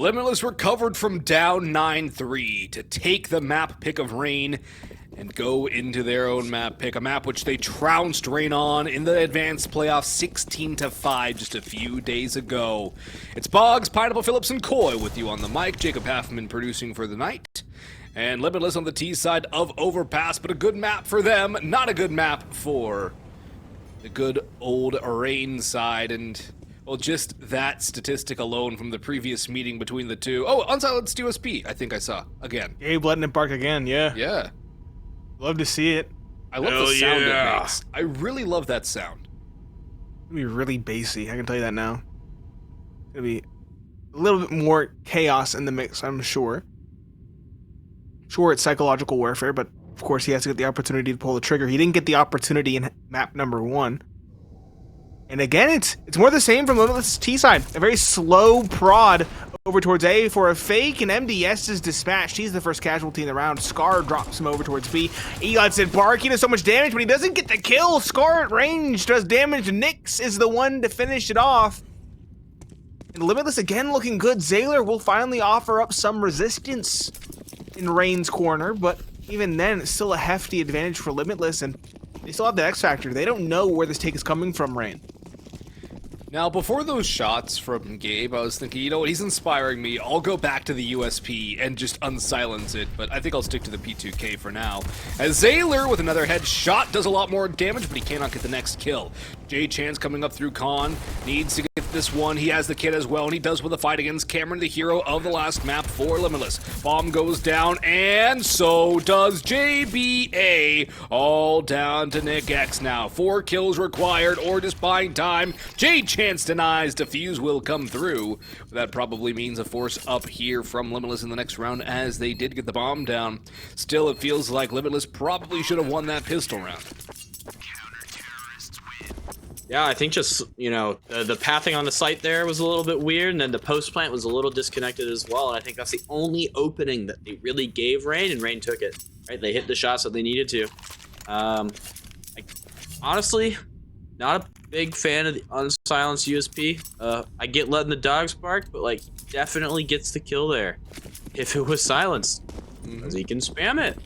Limitless recovered from down 9-3 to take the map pick of Reign and go into their own map pick, a map which they trounced Reign on in the advanced playoffs 16-5 just a few days ago. It's Boggs, Pineapple Phillips, and Coy with you on the mic. Jacob Halfman producing for the night. And Limitless on the T side of Overpass, but a good map for them, not a good map for the good old Reign side. And, well, just that statistic alone from the previous meeting between the two. Oh, unsilenced USP, I think I saw, again. Gabe letting it bark again, yeah. Yeah. Love to see it. I love the sound it makes. I really love that sound. It's gonna be really bassy, I can tell you that now. It's gonna be a little bit more chaos in the mix, I'm sure. Sure, it's psychological warfare, but of course he has to get the opportunity to pull the trigger. He didn't get the opportunity in map number 1. And again, it's more the same from Limitless T side. A very slow prod over towards A for a fake, and MDS is dispatched. He's the first casualty in the round. Scar drops him over towards B. He lets it bark. He does so much damage, but he doesn't get the kill. Scar at range does damage. Nyx is the one to finish it off. And Limitless again looking good. Xaler will finally offer up some resistance in Reign's corner, but even then, it's still a hefty advantage for Limitless, and they still have the X Factor. They don't know where this take is coming from, Reign. Now, before those shots from Gabe, I was thinking, you know what, he's inspiring me. I'll go back to the USP and just unsilence it, but I think I'll stick to the P2K for now. As Xaler, with another headshot, does a lot more damage, but he cannot get the next kill. JChance coming up through Con, needs to get this one. He has the kit as well, and he does with a fight against Cameron, the hero of the last map for Limitless. Bomb goes down, and so does JBa. All down to Nick X now. 4 kills required, or just buying time. JChance denies defuse will come through. That probably means a force up here from Limitless in the next round, as they did get the bomb down. Still, it feels like Limitless probably should have won that pistol round. Yeah, I think just, you know, the pathing on the site there was a little bit weird, and then the post plant was a little disconnected as well, and I think that's the only opening that they really gave Reign, and Reign took it. Right, they hit the shots that they needed to. Honestly, not a big fan of the unsilenced USP. I get letting the dogs bark, but like, definitely gets the kill there if it was silenced, because he can spam it.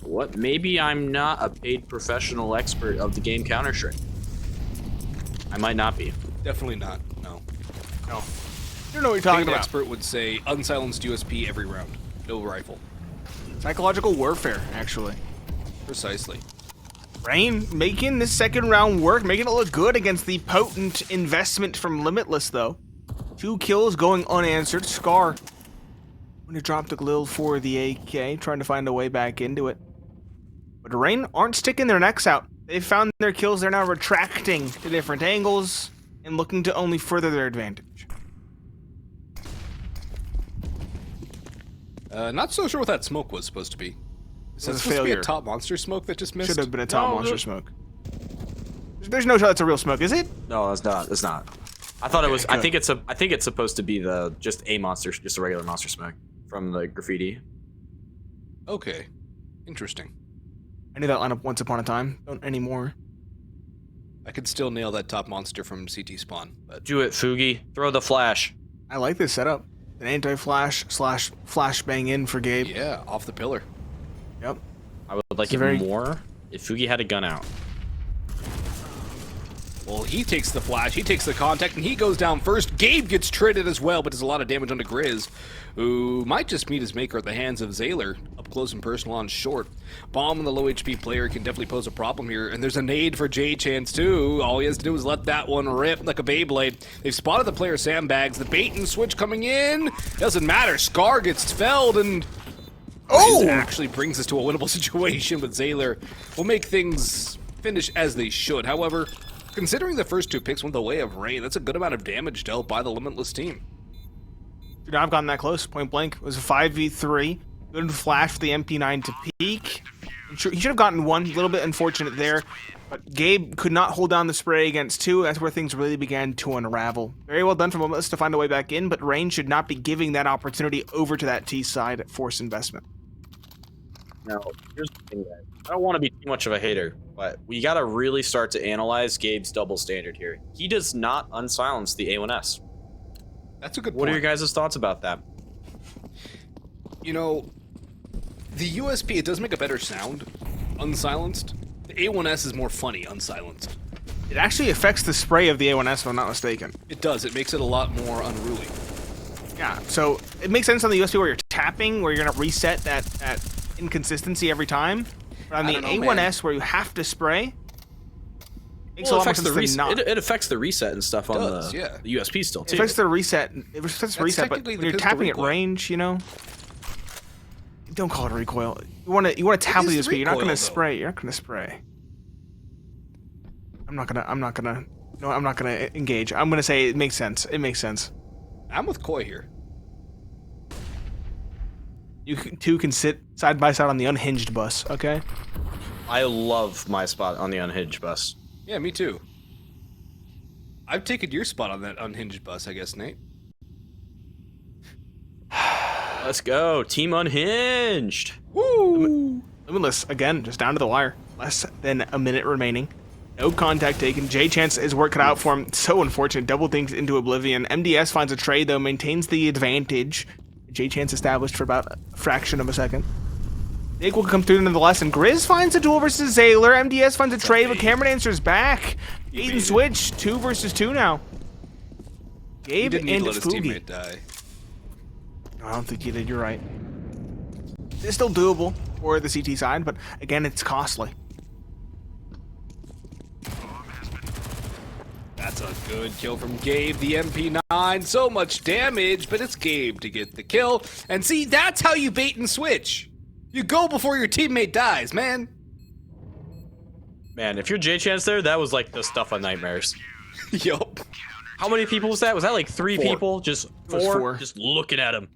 What? Maybe I'm not a paid professional expert of the game Counter-Strike. I might not be. Definitely not. No. No. You don't know what you're talking about. Expert would say unsilenced USP every round. No rifle. Psychological warfare, actually. Precisely. Reign making this second round work, making it look good against the potent investment from Limitless, though. 2 kills going unanswered. Scar going to drop the Glil for the AK, trying to find a way back into it. But Reign aren't sticking their necks out. They've found their kills. They're now retracting to different angles and looking to only further their advantage. Not so sure what that smoke was supposed to be. Is that supposed to be a top monster smoke that just missed? Should have been a top monster smoke. There's no shot that's a real smoke, is it? No, it's not. It's not. I thought it was. I think it's supposed to be just a monster, just a regular monster smoke from the graffiti. Okay, interesting. I knew that lineup once upon a time. Don't anymore. I could still nail that top monster from CT spawn. But do it, Fugi. Throw the flash. I like this setup. An anti-flash / flashbang in for Gabe. Yeah, off the pillar. Yep. I would like it more if Fugi had a gun out. Well, he takes the flash, he takes the contact, and he goes down first. Gabe gets traded as well, but does a lot of damage onto Grizz, who might just meet his maker at the hands of Xaler, up close and personal on short. Bomb on the low HP player can definitely pose a problem here, and there's a nade for JChance too. All he has to do is let that one rip like a Beyblade. They've spotted the player sandbags, the bait and switch coming in. Doesn't matter, Scar gets felled, and this actually brings us to a winnable situation, but Xaler will make things finish as they should. However, considering the first 2 picks went the way of Reign, that's a good amount of damage dealt by the Limitless team. Dude, I've gotten that close, point blank. It was a 5v3. Good flash for the MP9 to peek. He should have gotten 1, a little bit unfortunate there. But Gabe could not hold down the spray against 2. That's where things really began to unravel. Very well done from Limitless to find a way back in, but Reign should not be giving that opportunity over to that T side at forced investment. Now, here's the thing, guys. I don't want to be too much of a hater, but we got to really start to analyze Gabe's double standard here. He does not unsilence the A1S. That's a good point. What are your guys' thoughts about that? You know, the USP, it does make a better sound unsilenced. The A1S is more funny unsilenced. It actually affects the spray of the A1S, if I'm not mistaken. It does. It makes it a lot more unruly. Yeah, so it makes sense on the USP where you're tapping, where you're going to reset that inconsistency every time. But on the A1S, where you have to spray, makes a lot more sense than not. It affects the reset and stuff on the USP still, too. It affects the reset. It affects the reset, but when you're tapping at range, you know, don't call it recoil. You want to tap with the USP. You're not going to spray. You're not going to spray. I'm not gonna engage. I'm gonna say it makes sense. It makes sense. I'm with Koi here. You two can sit side by side on the unhinged bus, okay? I love my spot on the unhinged bus. Yeah, me too. I've taken your spot on that unhinged bus, I guess, Nate. Let's go, team unhinged. Woo! Limitless again, just down to the wire. Less than a minute remaining. No contact taken. JChance is working out for him. So unfortunate. Double things into oblivion. MDS finds a trade, though, maintains the advantage. JChance established for about a fraction of a second. Nick will come through nonetheless, and Grizz finds a duel versus Xaler. MDS finds a trade, but Cameron answers back. Bait and switch. 2 versus 2 now. Gabe and Fugi. Die. I don't think he did. You're right. It's still doable for the CT side, but again, it's costly. That's a good kill from Gabe, the MP9. So much damage, but it's Gabe to get the kill. And see, that's how you bait and switch. You go before your teammate dies, man. Man, if you're JChance there, that was like the stuff on Nightmares. Yup. How many people was that? Was that like 3 people? Just 4? Just looking at him.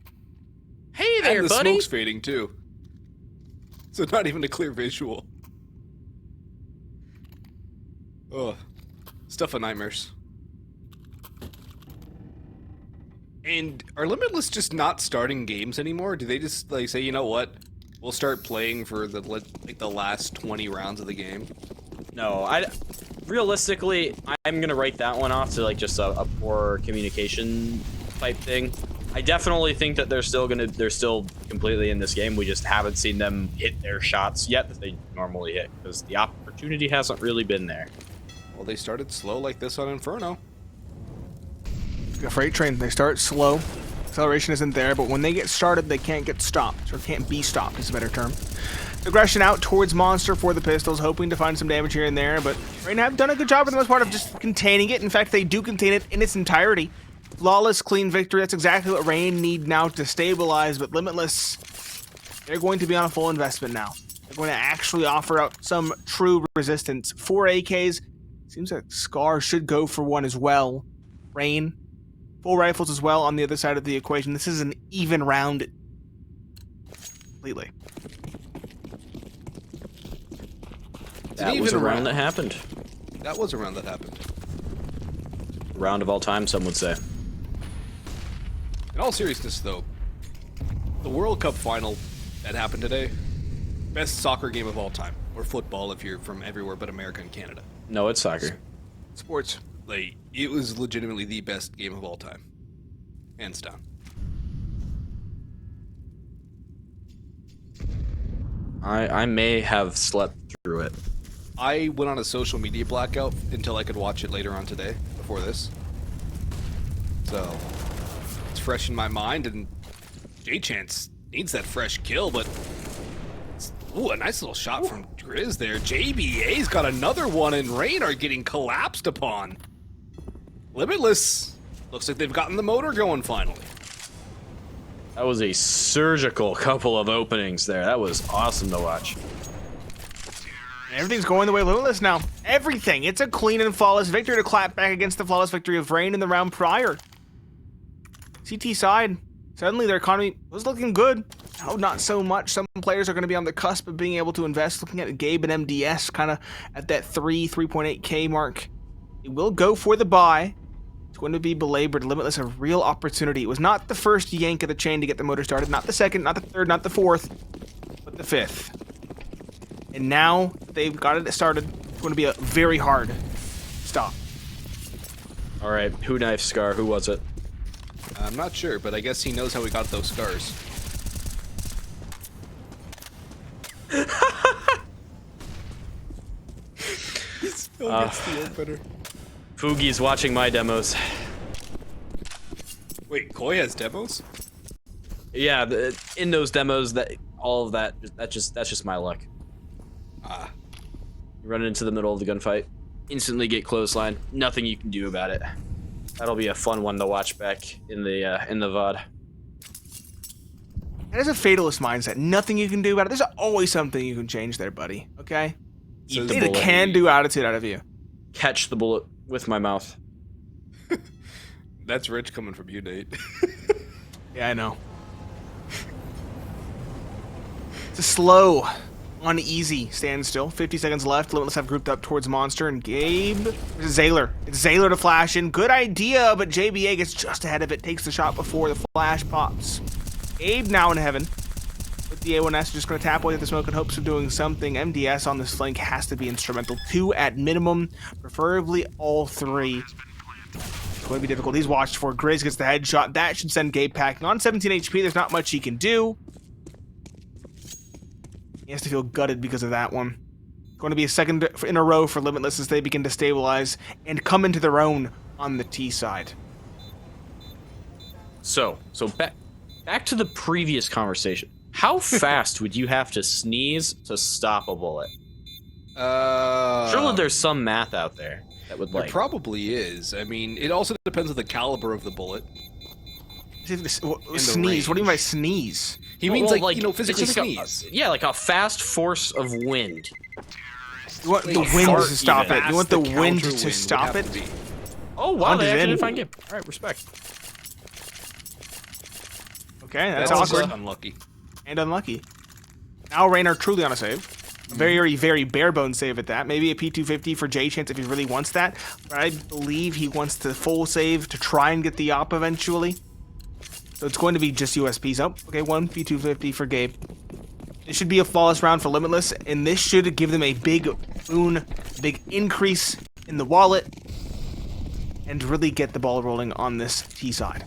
Hey there, and the buddy. smoke's fading, too. So not even a clear visual. Ugh. Stuff of Nightmares. And are Limitless just not starting games anymore? Do they just like say, you know what, we'll start playing for the last 20 rounds of the game? No, realistically, I'm gonna write that one off to like just a poor communication type thing. I definitely think that they're still completely in this game. We just haven't seen them hit their shots yet that they normally hit because the opportunity hasn't really been there. Well, they started slow like this on Inferno. A freight train, they start slow. Acceleration isn't there, but when they get started, they can't get stopped, or can't be stopped is a better term. Aggression out towards Monster for the pistols, hoping to find some damage here and there, but REIGN have done a good job for the most part of just containing it. In fact, they do contain it in its entirety. Flawless, clean victory. That's exactly what REIGN need now to stabilize, but Limitless, they're going to be on a full investment now. They're going to actually offer out some true resistance. 4 AKs. Seems like Scar should go for one as well. REIGN. Full rifles as well on the other side of the equation. This is an even round. Completely. That was a round that happened. That was a round that happened. Round of all time, some would say. In all seriousness, though, the World Cup final that happened today, best soccer game of all time. Or football if you're from everywhere but America and Canada. No, it's soccer. Sports. Like, it was legitimately the best game of all time. Hands down. I may have slept through it. I went on a social media blackout until I could watch it later on today, before this. So, it's fresh in my mind, and JChance needs that fresh kill, but... Ooh, a nice little shot from Grizz there. JBA's got another one, and REIGN are getting collapsed upon. Limitless. Looks like they've gotten the motor going finally. That was a surgical couple of openings there. That was awesome to watch. Everything's going the way of Limitless now. Everything. It's a clean and flawless victory to clap back against the flawless victory of REIGN in the round prior. CT side. Suddenly their economy was looking good. Oh, not so much. Some players are going to be on the cusp of being able to invest. Looking at Gabe and MDS kind of at that 3.8k mark. They will go for the buy. It's going to be belabored. Limitless, a real opportunity. It was not the first yank of the chain to get the motor started. Not the second, not the third, not the fourth, but the fifth. And now they've got it started. It's going to be a very hard stop. All right, who knifed Scar? Who was it? I'm not sure, but I guess he knows how we got those scars. He still gets the opener. Fugi's watching my demos. Wait, Koi has demos? Yeah, in those demos, all of that's just my luck. Ah. You run into the middle of the gunfight, instantly get clothesline. Nothing you can do about it. That'll be a fun one to watch back in the VOD. That is a fatalist mindset. Nothing you can do about it. There's always something you can change there, buddy. Okay? Eat I the need a bullet. can-do attitude out of you. Catch the bullet with my mouth. That's rich coming from you, Nate. Yeah, I know. It's a slow, uneasy standstill. 50 seconds left. Limitless have grouped up towards Monster and Gabe. It's Xaler. It's Xaler to flash in. Good idea, but JBA gets just ahead of it. Takes the shot before the flash pops. Gabe now in heaven. With the A1S just going to tap away at the smoke in hopes of doing something. MDS on this flank has to be instrumental. 2 at minimum, preferably all 3. It's going to be difficult. He's watched for. Grizz gets the headshot. That should send Gabe packing. On 17 HP, there's not much he can do. He has to feel gutted because of that one. Going to be a second in a row for Limitless as they begin to stabilize and come into their own on the T side. So back to the previous conversation. How fast would you have to sneeze to stop a bullet? Surely there's some math out there that would There probably is. I mean, it also depends on the caliber of the bullet. Sneeze? What do you range. mean by sneeze? He means like, you know, it's physically just sneeze. like a fast force of wind. You want the Wait, wind fart to stop even. it. You want the Fast wind counter to would stop have it? to be. Oh wow, Hunted they actually in. did a fine game. All right, respect. Okay, that's That's awkward unlucky. and unlucky. Now Rain are truly on a save. A very, very bare bone save at that. Maybe a P250 for JChance if he really wants that. But I believe he wants the full save to try and get the op eventually. So it's going to be just USPs. Oh, okay, 1 P250 for Gabe. It should be a flawless round for Limitless, and this should give them a big boon, big increase in the wallet, and really get the ball rolling on this T side.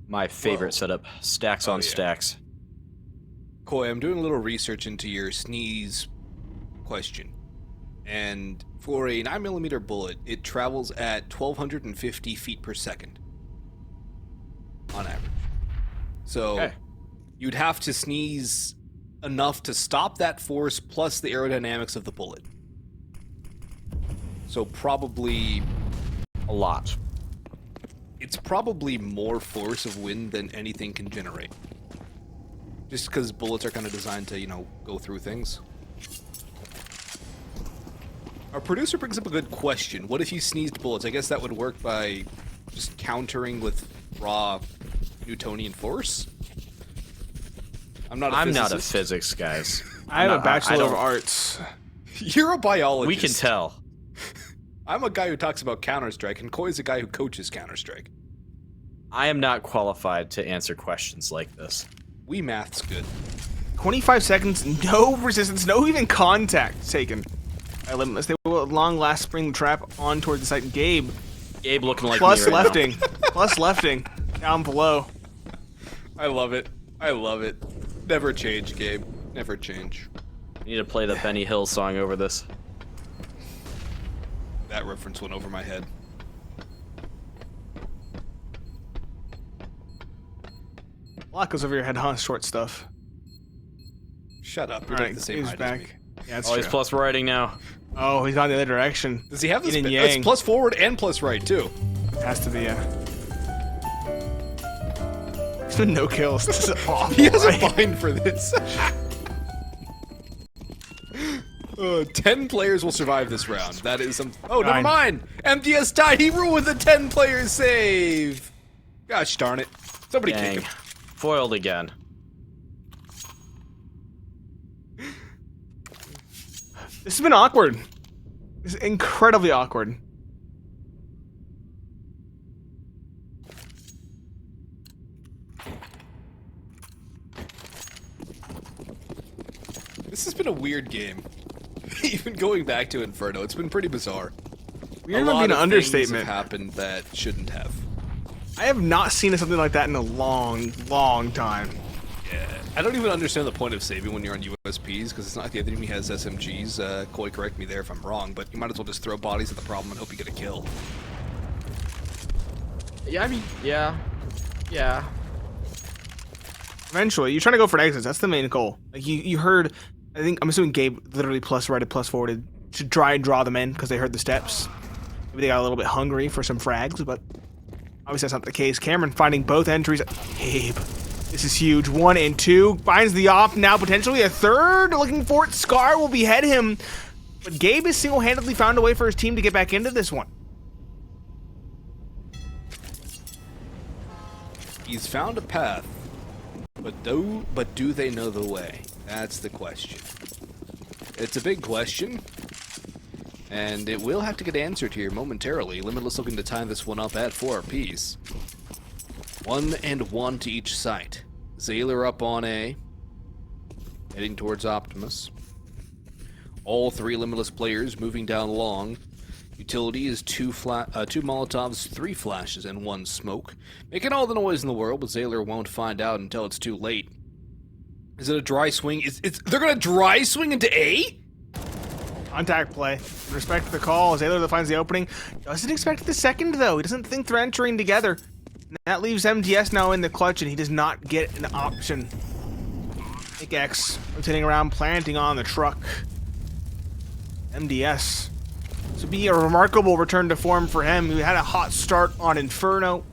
My favorite setup: stacks on yeah. stacks. Koi, I'm doing a little research into your sneeze question. And for a 9mm bullet, it travels at 1,250 feet per second. On average. So, Okay. you'd have to sneeze enough to stop that force plus the aerodynamics of the bullet. So probably... A lot. It's probably more force of wind than anything can generate. Just because bullets are kind of designed to, you know, go through things. Our producer brings up a good question. What if you sneezed bullets? I guess that would work by just countering with raw Newtonian force? I'm not a physics, guys. I have a Bachelor of don't- Arts. You're a biologist. We can tell. I'm a guy who talks about Counter-Strike, and Koi's a guy who coaches Counter-Strike. I am not qualified to answer questions like this. We math's good. 25 seconds, no resistance, no even contact taken by Limitless. They will at long last spring the trap on towards the site. And Gabe, Gabe looking like plus me right now. lefting, plus lefting, down below. I love it. I love it. Never change, Gabe. Never change. We need to play the Benny Hill song over this. That reference went over my head. A lot goes over your head, huh? Short stuff. Shut up. You're All like right, the same Gabe's height as me. back. Yeah, that's Oh, true. he's plus writing now. Oh, he's gone the other direction. Does he have this? Yin and It's yang. plus forward and plus right, too. Has to be a. He's been no kills. This is awful. He has a right? bind for this. 10 players will survive this round. That is some... Oh, never 9. mind. MDS died. He ruined the 10-player save. Gosh darn it. Somebody Dang. kick him. Foiled again. This has been awkward. This is incredibly awkward. This has been a weird game. Even going back to Inferno, it's been pretty bizarre. Weird might be an understatement. Have happened that shouldn't have. I have not seen something like that in a long, long time. Yeah, I don't even understand the point of saving when you're on USPs, because it's not like the other enemy has SMGs. Koi, correct me there if I'm wrong, but you might as well just throw bodies at the problem and hope you get a kill. Yeah, I mean, yeah. Yeah. Eventually, you're trying to go for exits. That's the main goal. Like, you heard, I'm assuming Gabe literally plus righted, plus forwarded to try and draw them in because they heard the steps. Maybe they got a little bit hungry for some frags, but obviously that's not the case. Cameron finding both entries. Gabe, this is huge. 1 and 2. Finds the op, now potentially a third. Looking for it. Scar will behead him. But Gabe has single-handedly found a way for his team to get back into this one. He's found a path, but do they know the way? That's the question. It's a big question, and it will have to get answered here momentarily. Limitless looking to tie this one up at 4 apiece. 1 and 1 to each site. Xaler up on A, heading towards Optimus. All 3 Limitless players moving down long. Utility is 2 Molotovs, 3 flashes, and 1 smoke. Making all the noise in the world, but Xaler won't find out until it's too late. Is it a dry swing? They're gonna dry swing into A? Contact play. With respect to the call, Xaler finds the opening. Doesn't expect the second, though. He doesn't think they're entering together. And that leaves MTS now in the clutch, and he does not get an option. Big X rotating around, planting on the truck. MDS. This would be a remarkable return to form for him. He had a hot start on Inferno.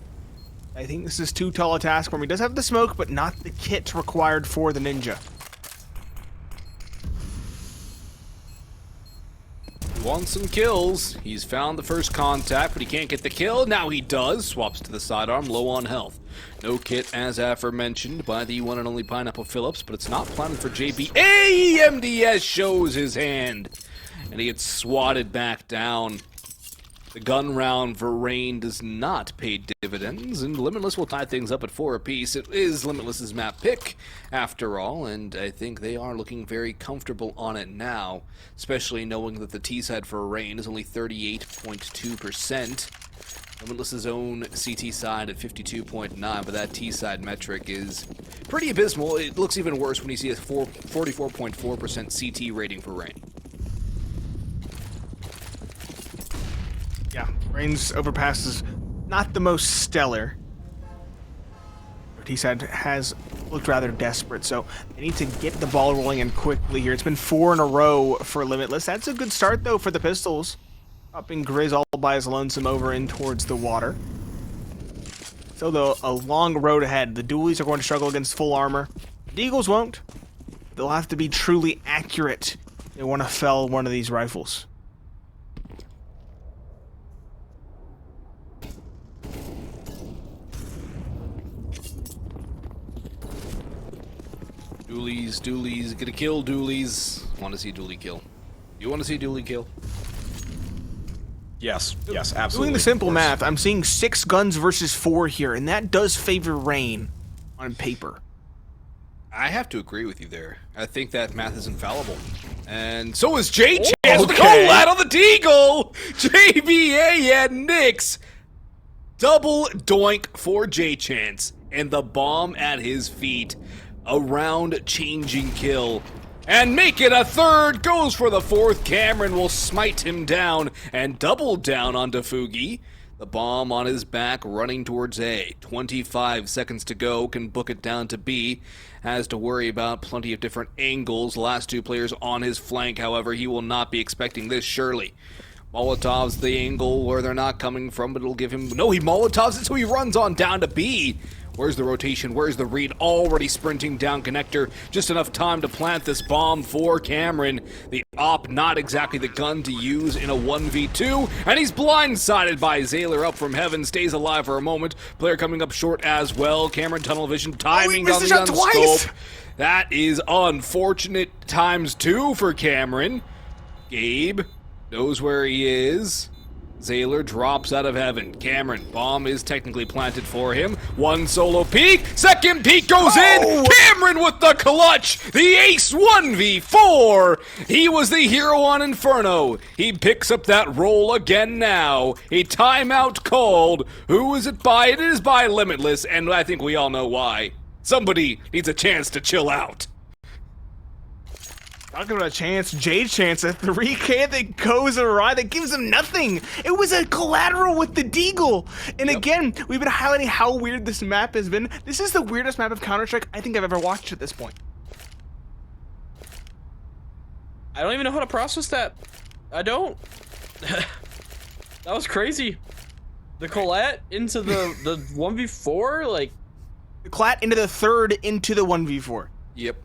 I think this is too tall a task for him. He does have the smoke, but not the kit required for the ninja. He wants some kills. He's found the first contact, but he can't get the kill. Now he does. Swaps to the sidearm, low on health. No kit, as aforementioned, by the one and only Pineapple Phillips, but it's not planted for JB. MDS shows his hand, and he gets swatted back down. The gun round for Reign does not pay dividends, and Limitless will tie things up at 4 apiece. It is Limitless's map pick, after all, and I think they are looking very comfortable on it now, especially knowing that the T-side for Reign is only 38.2%. Limitless's own CT side at 52.9, but that T-side metric is pretty abysmal. It looks even worse when you see a 44.4% CT rating for Reign. Yeah, Reign's Overpass is not the most stellar. T-side has looked rather desperate, so they need to get the ball rolling and quickly here. It's been 4 in a row for Limitless. That's a good start, though, for the Pistols. Upping Grizz all by his lonesome over in towards the water. So, though, a long road ahead. The Dualies are going to struggle against full armor. The Eagles won't. They'll have to be truly accurate. They want to fell one of these rifles. Doolies, get a kill, Doolies. Want to see Dooley kill. You want to see Dooley kill? Yes, absolutely. Doing the simple math, I'm seeing 6 guns versus 4 here, and that does favor Reign on paper. I have to agree with you there. I think that math is infallible. And so is JChance with the cold lad on the Deagle! JBA and Nyx! Double doink for JChance, and the bomb at his feet. A round-changing kill. And make it a third! Goes for the 4th. Cameron will smite him down and double down onto Fugi. The bomb on his back running towards A. 25 seconds to go. Can book it down to B. Has to worry about plenty of different angles. Last 2 players on his flank, however, he will not be expecting this surely. Molotov's the angle where they're not coming from, but it'll give him... No, he Molotovs it, so he runs on down to B. Where's the rotation? Where's the read? Already sprinting down connector. Just enough time to plant this bomb for Cameron. The op, not exactly the gun to use in a 1v2. And he's blindsided by Xaler up from heaven. Stays alive for a moment. Player coming up short as well. Cameron tunnel vision timing on the unscope. That is unfortunate times 2 for Cameron. Gabe knows where he is. Xaler drops out of heaven. Cameron, bomb is technically planted for him. One solo peek, second peek goes in. Cameron with the clutch. The ace 1v4. He was the hero on Inferno. He picks up that role again now. A timeout called. Who is it by? It is by Limitless, and I think we all know why. Somebody needs a chance to chill out. Talking about a chance, JChance, a 3K that goes awry, that gives him nothing. It was a collateral with the Deagle. And again, we've been highlighting how weird this map has been. This is the weirdest map of Counter-Strike I think I've ever watched at this point. I don't even know how to process that. I don't. That was crazy. The collat into the 1v4, like... The collat into the third into the 1v4. Yep.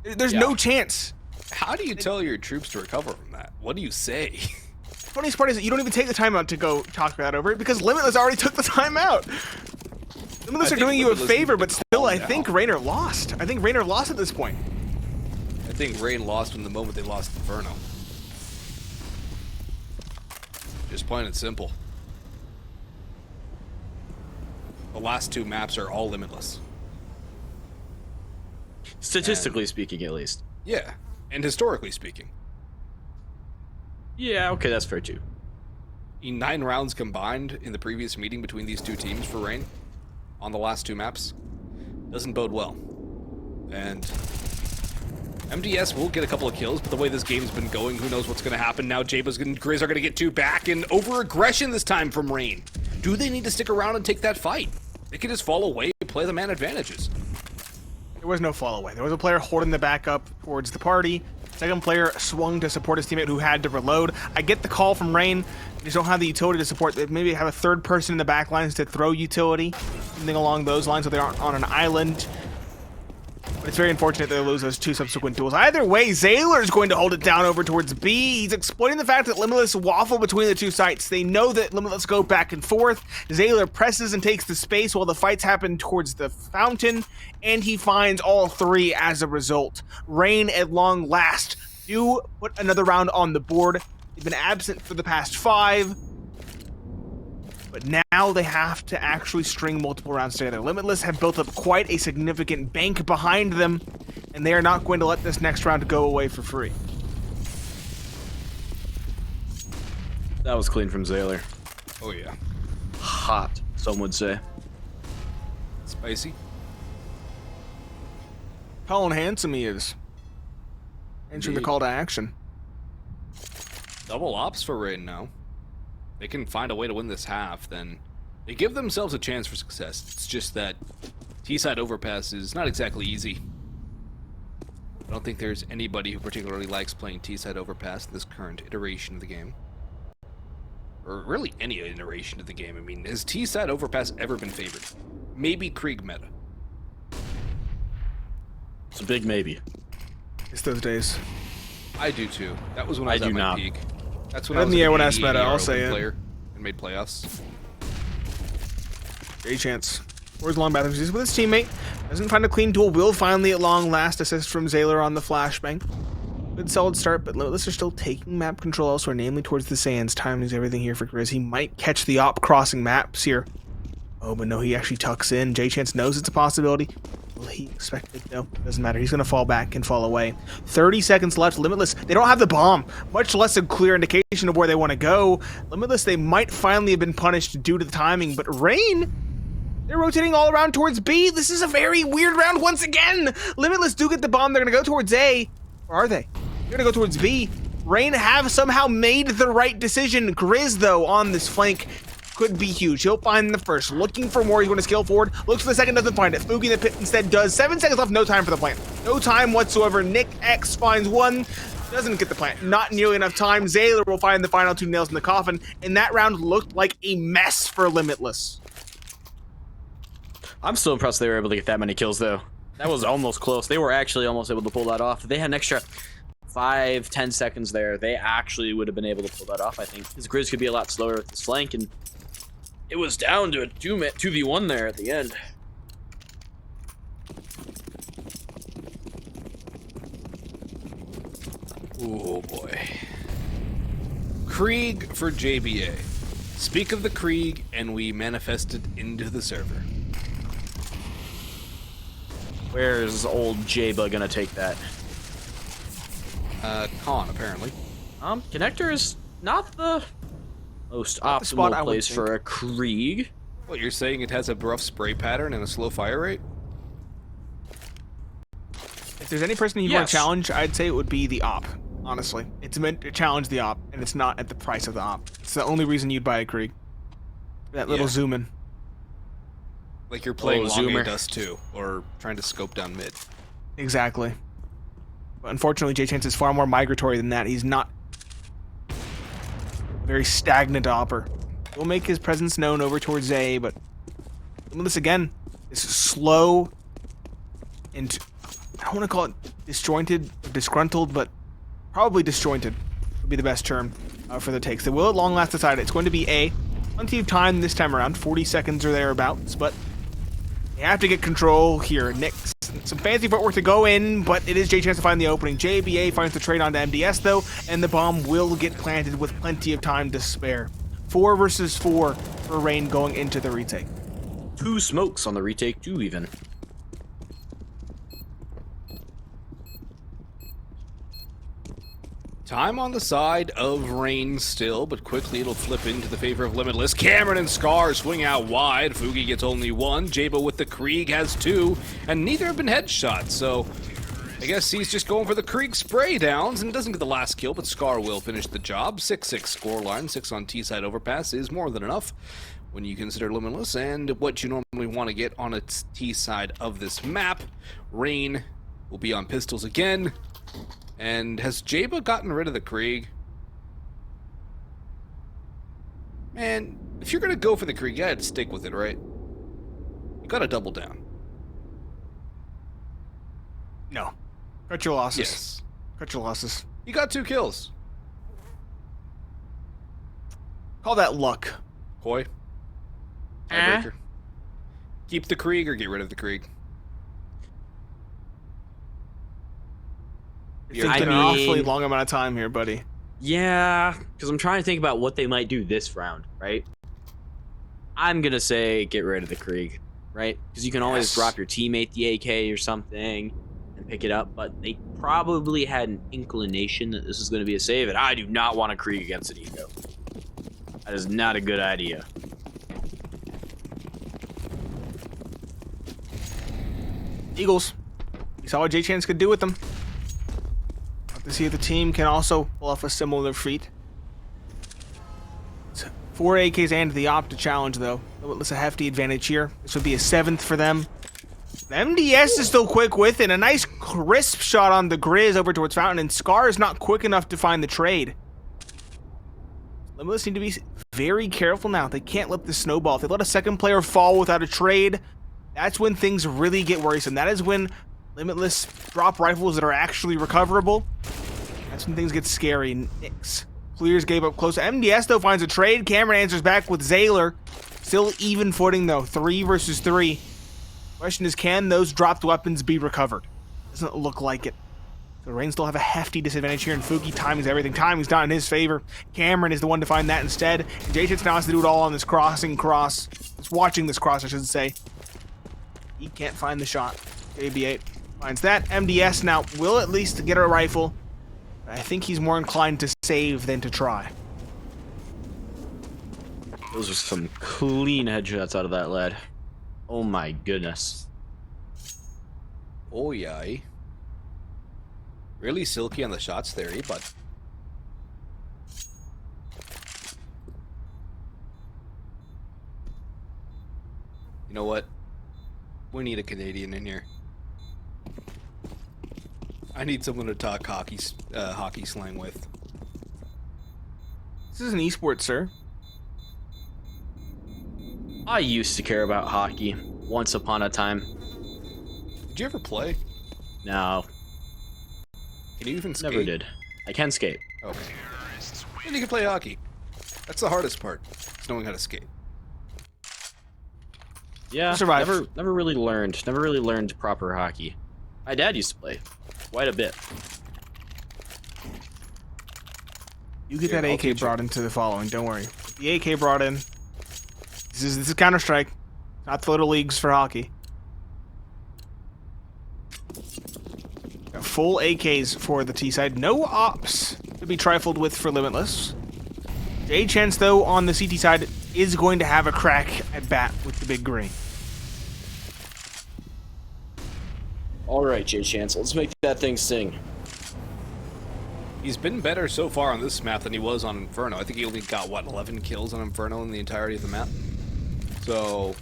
There's no chance. How do you tell your troops to recover from that? What do you say? Funniest part is that you don't even take the timeout to go talk that over because Limitless already took the timeout. Limitless are doing you a favor, but still, I think Reigner lost. I think Reigner lost at this point. I think Reign lost from the moment they lost Inferno. Just plain and simple. The last two maps are all Limitless. Statistically speaking, at least. Yeah, and historically speaking. Yeah, okay, that's fair too. In 9 rounds combined in the previous meeting between these two teams for Reign on the last two maps doesn't bode well. And MDS will get a couple of kills, but the way this game's been going, who knows what's going to happen. Now JBa's and Grizz are going to get 2 back, and over-aggression this time from Reign. Do they need to stick around and take that fight? They can just fall away and play the man advantages. There was no fall away. There was a player holding the back up towards the party. Second player swung to support his teammate who had to reload. I get the call from Reign. They just don't have the utility to support. They maybe have a third person in the back lines to throw utility. Something along those lines so they aren't on an island. But it's very unfortunate they lose those 2 subsequent duels. Either way, Xaler is going to hold it down over towards B. He's exploiting the fact that Limitless waffle between the 2 sites. They know that Limitless go back and forth. Xaler presses and takes the space while the fights happen towards the fountain, and he finds all 3 as a result. Reign, at long last, do put another round on the board. They've been absent for the past 5. But now they have to actually string multiple rounds together. Limitless have built up quite a significant bank behind them, and they are not going to let this next round go away for free. That was clean from Xaler. Oh yeah. Hot, some would say. Spicy. How handsome he is. Answering the call to action. Double ops for Reign now. They can find a way to win this half, then they give themselves a chance for success. It's just that T-side overpass is not exactly easy. I don't think there's anybody who particularly likes playing T-side overpass in this current iteration of the game. Or really any iteration of the game. I mean, has T-side overpass ever been favored? Maybe Krieg meta. It's a big maybe. It's those days. I do too. That was when I was at my peak. That's when I in was the air when I an meta, I'll say it. player and made playoffs. JChance. Where's long battle? He's with his teammate. Doesn't find a clean duel. Will finally at long last assist from Xaler on the flashbang. Good solid start, but Limitless are still taking map control elsewhere, namely towards the sands. Time is everything here for Grizz. He might catch the op crossing maps here. Oh, but no, he actually tucks in. JChance knows it's a possibility. Will he expect it? No, doesn't matter. He's going to fall back and fall away. 30 seconds left. Limitless, they don't have the bomb, much less a clear indication of where they want to go. Limitless, they might finally have been punished due to the timing, but Reign, they're rotating all around towards B. This is a very weird round once again. Limitless do get the bomb. They're going to go towards A. Or are they? They're going to go towards B. Reign have somehow made the right decision. Grizz, though, on this flank could be huge. He'll find the first. Looking for more. He's going to scale forward. Looks for the second. Doesn't find it. Fugi the pit instead does. 7 seconds left. No time for the plant. No time whatsoever. Nick X finds one. Doesn't get the plant. Not nearly enough time. Xaler will find the final 2 nails in the coffin. And that round looked like a mess for Limitless. I'm still impressed they were able to get that many kills, though. That was almost close. They were actually almost able to pull that off. If they had an extra 5-10 seconds there, they actually would have been able to pull that off, I think. Because Grizz could be a lot slower with this flank, and it was down to a 2v1 there at the end. Oh boy. Krieg for JBA. Speak of the Krieg, and we manifested into the server. Where's old JBa gonna take that? Con, apparently. Connector is not the most Not the spot I optimal would place think. for a Krieg. What, you're saying it has a rough spray pattern and a slow fire rate? If there's any person you'd want Yes. to challenge, I'd say it would be the op. Honestly, it's meant to challenge the op, and it's not at the price of the op. It's the only reason you'd buy a Krieg. That little Yeah. zoom in. Like you're playing Oh, Long Zoomer. A Dust 2, or trying to scope down mid. Exactly. But unfortunately, JChance is far more migratory than that. He's not a very stagnant opper. He'll make his presence known over towards A, but Limitless again is slow and I don't want to call it disjointed or disgruntled, but probably disjointed would be the best term for the takes. They will at long last decide it's going to be A. Plenty of time this time around, 40 seconds or thereabouts, but they have to get control here. Nick's some fancy footwork to go in, but it is JChance to find the opening. JBA finds the trade onto MDS though, and the bomb will get planted with plenty of time to spare. 4 versus 4 for Reign going into the retake. 2 smokes on the retake, 2 even. Time on the side of Reign still, but quickly it'll flip into the favor of Limitless. Cameron and Scar swing out wide. Fugi gets only 1. JBa with the Krieg has 2, and neither have been headshots, so I guess he's just going for the Krieg spray downs and doesn't get the last kill, but Scar will finish the job. 6-6 scoreline, 6 on T-side Overpass is more than enough when you consider Limitless and what you normally want to get on its T-side of this map. Reign will be on pistols again. And has JBa gotten rid of the Krieg? Man, if you're gonna go for the Krieg, you gotta stick with it, right? You gotta double down. No. Cut your losses. Yes. Cut your losses. You got 2 kills. Call that luck. Koi. Tiebreaker. Keep the Krieg or get rid of the Krieg. You're I thinking an awfully mean- long amount of time here, buddy. Yeah, because I'm trying to think about what they might do this round, right? I'm gonna say get rid of the Krieg, right? Because you can always Yes. drop your teammate the AK or something and pick it up, but they probably had an inclination that this is going to be a save, and I do not want a Krieg against an eco. That is not a good idea. Eagles. You saw what JChance could do with them. Have to see if the team can also pull off a similar feat. It's 4 AKs and the op to challenge, though. It's a hefty advantage here. This would be a 7th for them. The MDS is still quick with it. A nice crisp shot on the Grizz over towards Fountain, and Scar is not quick enough to find the trade. Limitless need to be very careful now. They can't let this snowball. If they let a second player fall without a trade, that's when things really get worrisome. That is when Limitless drop rifles that are actually recoverable. That's when things get scary. Nix clears Gabe up close. MDS, though, finds a trade. Cameron answers back with Xaler. Still even footing, though. 3 versus 3. Question is, can those dropped weapons be recovered? Doesn't look like it. So Reign still have a hefty disadvantage here, and Fugi timings everything. Timing's not in his favor. Cameron is the one to find that instead. And JChance now has to do it all on this crossing cross. It's watching this cross, I should say. He can't find the shot. JB8 finds that. MDS now will at least get a rifle. I think he's more inclined to save than to try. Those are some clean headshots out of that lad. Oh my goodness. Oh, yay. Really silky on the shots there, but you know what? We need a Canadian in here. I need someone to talk hockey slang with. This is an esport, sir. I used to care about hockey once upon a time. Did you ever play? No, Can you even skate? never did. I can skate. Okay. Then you can play hockey. That's the hardest part. Is knowing how to skate. Yeah, Survive. never really learned proper hockey. My dad used to play quite a bit. You get Here, that I'll AK teach you. brought into the following, don't worry. The AK brought in. This is Counter-Strike, not the little leagues for hockey. Got full AKs for the T side. No ops to be trifled with for Limitless. JChance, though, on the CT side, is going to have a crack at bat with the big green. All right, JChance, let's make that thing sing. He's been better so far on this map than he was on Inferno. I think he only got, what, 11 kills on Inferno in the entirety of the map? So,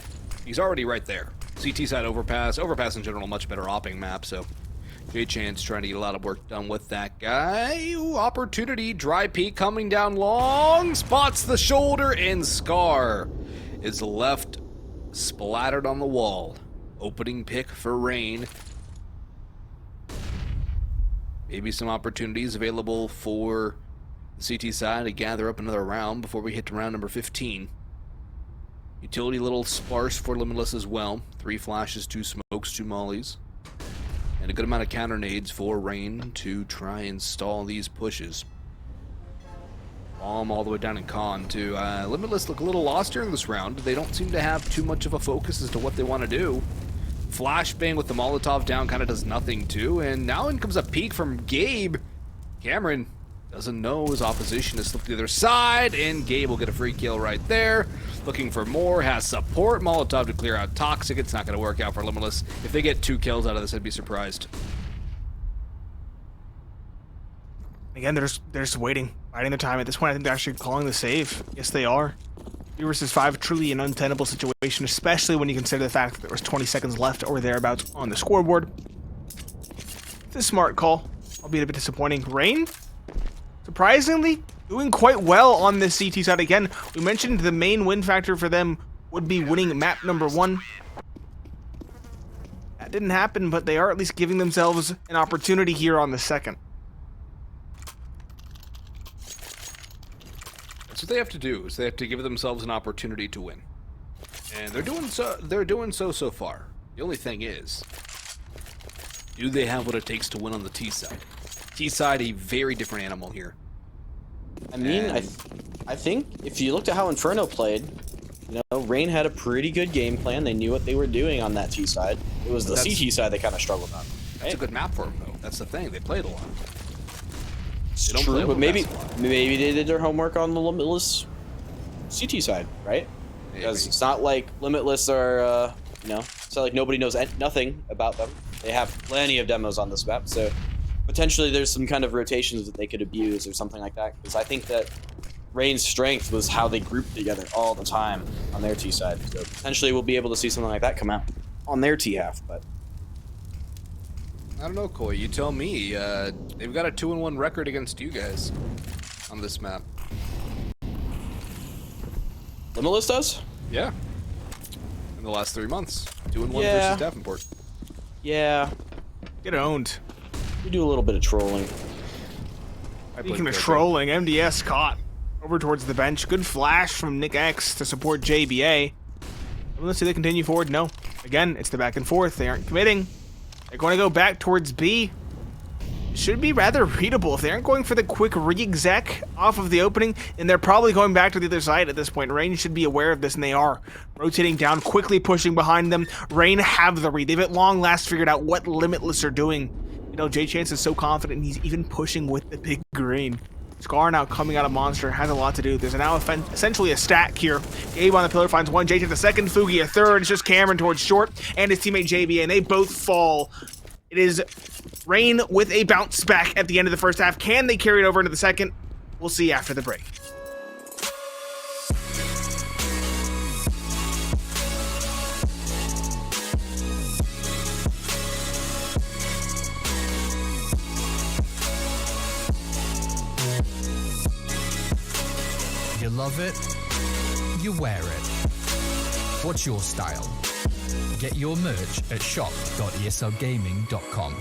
he's already right there. CT side Overpass. Overpass in general, much better opping map, so JChance trying to get a lot of work done with that guy. Ooh, opportunity. Dry peek coming down long. Spots the shoulder, and Scar is left splattered on the wall. Opening pick for Reign. Maybe some opportunities available for the CT side to gather up another round before we hit to round number 15. Utility a little sparse for Limitless as well. 3 flashes, 2 smokes, 2 mollies. And a good amount of counter nades for Reign to try and stall these pushes. Bomb all the way down in Con too. Limitless look a little lost during this round. They don't seem to have too much of a focus as to what they want to do. Flashbang with the Molotov down kind of does nothing too. And now in comes a peek from Gabe. Cameron doesn't know his opposition is looked to the other side, and Gabe will get a free kill right there. Looking for more, has support. Molotov to clear out Toxic. It's not going to work out for Limitless. If they get 2 kills out of this, I'd be surprised. Again, they're just waiting, biding their time. At this point, I think they're actually calling the save. Yes, they are. 3 versus 5, truly an untenable situation, especially when you consider the fact that there was 20 seconds left or thereabouts on the scoreboard. It's a smart call, albeit a bit disappointing. Reign, surprisingly, doing quite well on this CT side. Again, we mentioned the main win factor for them would be winning map number 1. That didn't happen, but they are at least giving themselves an opportunity here on the second. That's what they have to do, is they have to give themselves an opportunity to win. And they're doing so far. The only thing is, do they have what it takes to win on the T side? T side, a very different animal here. I mean, I think if you looked at how Inferno played, you know, Reign had a pretty good game plan. They knew what they were doing on that T side. It was the CT side they kind of struggled on. That's a good map for them, though. That's the thing. They played a lot. It's true, but maybe they did their homework on the Limitless CT side, right? Because it's not like Limitless are, you know, it's not like nobody knows nothing about them. They have plenty of demos on this map, so potentially there's some kind of rotations that they could abuse or something like that. Because I think that Reign's strength was how they grouped together all the time on their T side. So potentially we'll be able to see something like that come out on their T half, but I don't know, Koi. You tell me. They've got a 2-1 record against you guys on this map. Limitless does? Yeah. In the last 3 months. 2-1 Yeah. versus Davenport. Yeah. Get owned. We do a little bit of trolling. Speaking of trolling, MDS caught over towards the bench. Good flash from Nick X to support JBA. Let's see they continue forward. No. Again, it's the back and forth. They aren't committing. They're going to go back towards B. It should be rather readable. If they aren't going for the quick re-exec off of the opening, then they're probably going back to the other side at this point. Reign should be aware of this, and they are. Rotating down, quickly pushing behind them. Reign have the read. They've at long last figured out what Limitless are doing. You know, JChance is so confident, he's even pushing with the big green. Scar now coming out of Monster, has a lot to do. There's now essentially a stack here. Gabe on the pillar finds 1, JChance a second, Fugi a third. It's just Cameron towards short, and his teammate JBA, and they both fall. It is Reign with a bounce back at the end of the first half. Can they carry it over into the second? We'll see after the break. You love it, you wear it. What's your style? Get your merch at shop.eslgaming.com.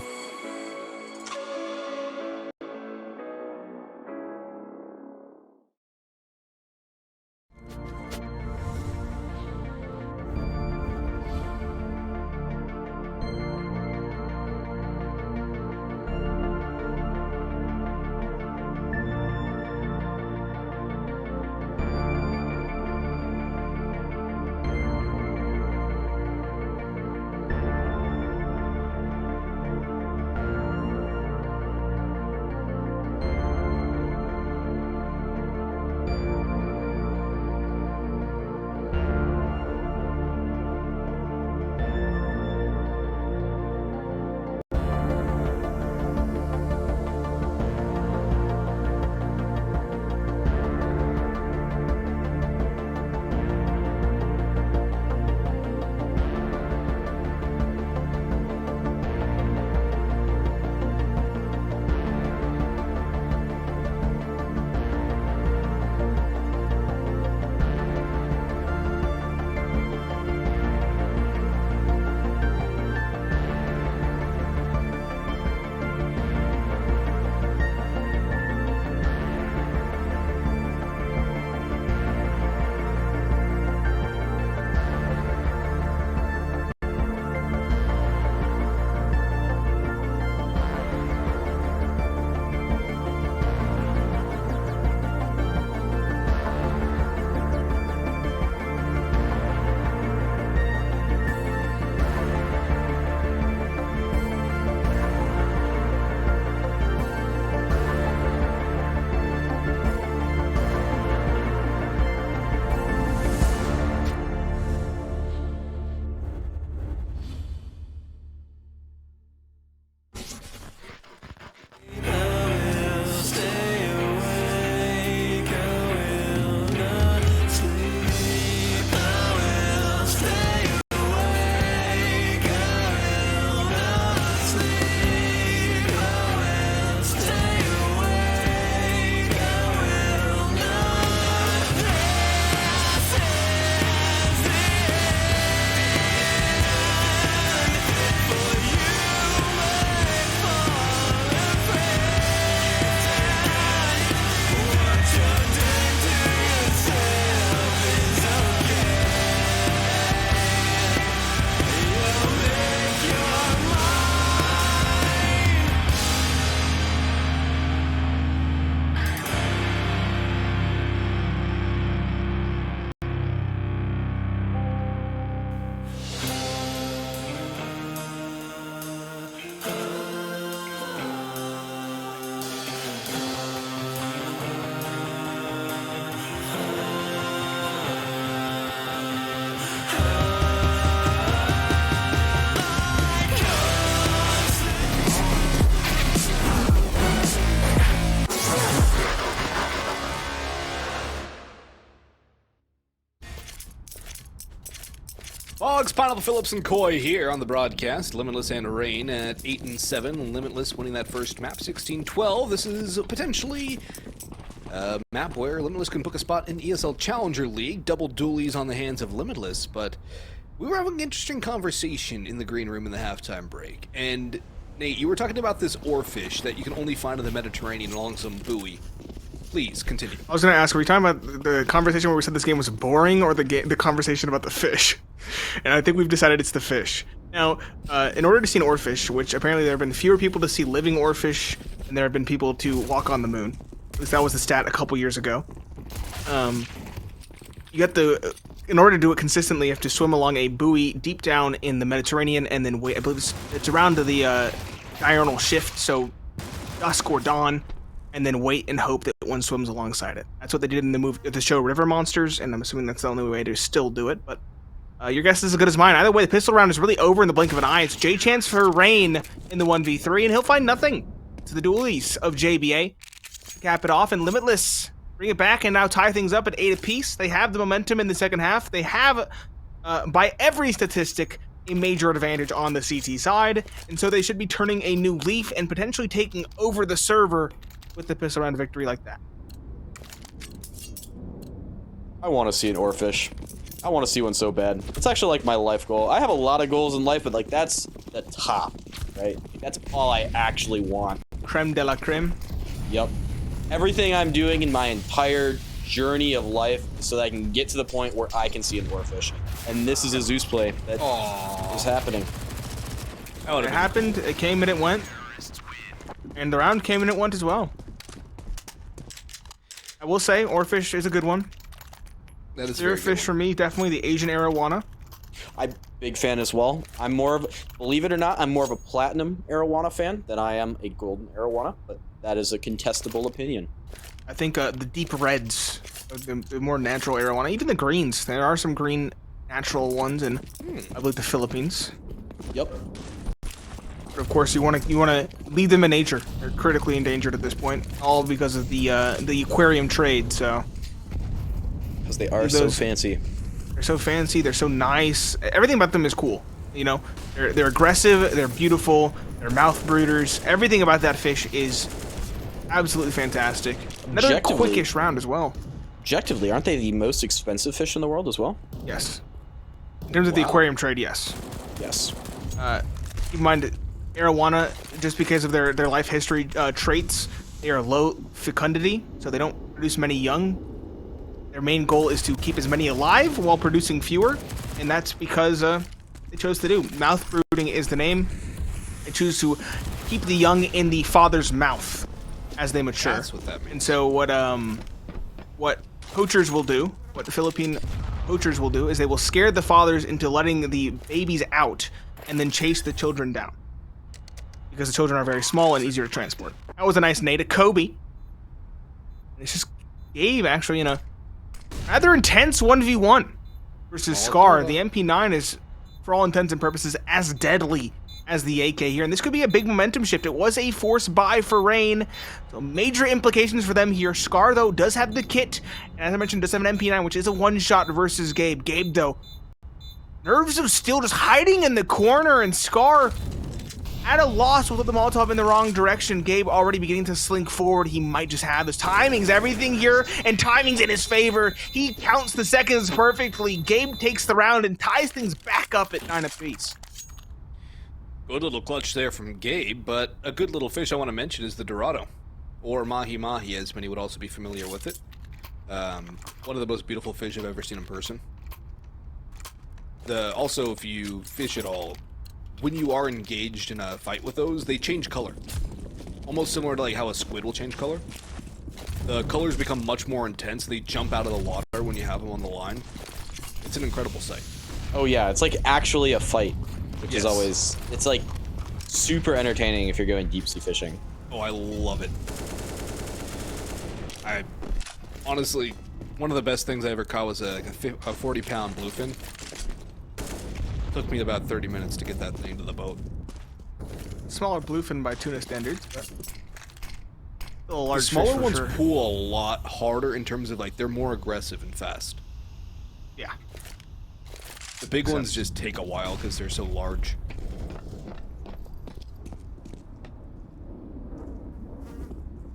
Boggs, Pineapple, Phillips, and Coy here on the broadcast. Limitless and Reign at 8 and 7. Limitless winning that first map, 16-12. This is potentially a map where Limitless can book a spot in ESL Challenger League. Double dualies on the hands of Limitless, but we were having an interesting conversation in the green room in the halftime break. And Nate, you were talking about this oarfish that you can only find in the Mediterranean along some buoy. Please continue. I was going to ask, were you talking about the conversation where we said this game was boring, or the conversation about the fish? And I think we've decided it's the fish. Now, in order to see an oarfish, which apparently there have been fewer people to see living oarfish than there have been people to walk on the moon. At least that was the stat a couple years ago. In order to do it consistently, you have to swim along a buoy deep down in the Mediterranean and then wait. I believe it's around to the diurnal shift, so dusk or dawn, and then wait and hope that one swims alongside it. That's what they did in the show River Monsters, and I'm assuming that's the only way to still do it, but your guess is as good as mine. Either way, the pistol round is really over in the blink of an eye. It's JChance for Reign in the 1v3, and he'll find nothing to the dualies of JBa. Cap it off, and Limitless bring it back and now tie things up at 8 apiece. They have the momentum in the second half. They have, by every statistic, a major advantage on the CT side, and so they should be turning a new leaf and potentially taking over the server with the pistol round victory like that. I want to see an oarfish. I want to see one so bad. It's actually like my life goal. I have a lot of goals in life, but like that's the top, right? That's all I actually want. Creme de la creme. Yep. Everything I'm doing in my entire journey of life so that I can get to the point where I can see an oarfish. And this is a Zeus play that is happening. It happened, it came and it went. And the round came and it went as well. I will say, oarfish is a good one. That is Spearfish for me, definitely the Asian arowana. I'm big fan as well. I'm more of, believe it or not, I'm more of a platinum arowana fan than I am a golden arowana, but that is a contestable opinion. I think the deep reds, the more natural arowana, even the greens. There are some green natural ones in, I believe, the Philippines. Yep. But of course, you want to leave them in nature. They're critically endangered at this point, all because of the aquarium trade. So. Because they are so fancy. They're so fancy. They're so nice. Everything about them is cool. You know, they're aggressive. They're beautiful. They're mouth brooders. Everything about that fish is absolutely fantastic. Another quickish round as well. Objectively, aren't they the most expensive fish in the world as well? Yes. In terms of the aquarium trade, yes. Yes. Keep in mind, arowana, just because of their life history traits, they are low fecundity, so they don't produce many young. Their main goal is to keep as many alive while producing fewer, and that's because they chose to do. Mouth brooding is the name. They choose to keep the young in the father's mouth as they mature. That's what that means. And so what poachers will do, what the Philippine poachers will do, is they will scare the fathers into letting the babies out and then chase the children down. Because the children are very small and easier to transport. That was a nice nade to Kobe. It's just Gabe actually in a rather intense 1v1 versus Scar. The MP9 is, for all intents and purposes, as deadly as the AK here. And this could be a big momentum shift. It was a force buy for Reign. So major implications for them here. Scar, though, does have the kit. And as I mentioned, does have an MP9, which is a one-shot versus Gabe. Gabe, though, nerves of steel just hiding in the corner. And Scar at a loss with the Molotov in the wrong direction. Gabe already beginning to slink forward. He might just have this. Timing's everything here, and timing's in his favor. He counts the seconds perfectly. Gabe takes the round and ties things back up at 9 apiece. Good little clutch there from Gabe, but a good little fish I want to mention is the Dorado, or mahi-mahi, as many would also be familiar with it. One of the most beautiful fish I've ever seen in person. Also, if you fish at all, when you are engaged in a fight with those, they change color. Almost similar to like how a squid will change color. The colors become much more intense. They jump out of the water when you have them on the line. It's an incredible sight. Oh yeah, it's like actually a fight, which is Yes. always, it's like super entertaining if you're going deep sea fishing. Oh, I love it. Honestly, one of the best things I ever caught was a 40-pound bluefin. Took me about 30 minutes to get that thing to the boat. Smaller bluefin by tuna standards, but still a large The smaller fish for ones sure. pull a lot harder in terms of like they're more aggressive and fast. Yeah. The big ones just take a while because they're so large.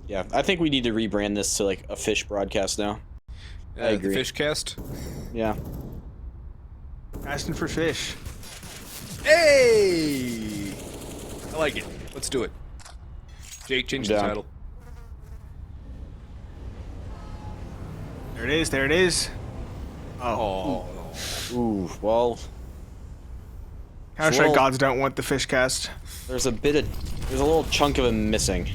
Yeah, I think we need to rebrand this to like a fish broadcast now. I agree. The fish cast. Yeah. Asking for fish. Hey! I like it. Let's do it. Jake, change the Down. title. There it is. There it is. Oh. Ooh, well, Counter-Strike Well- gods don't want the fish cast. there's a little chunk of him missing.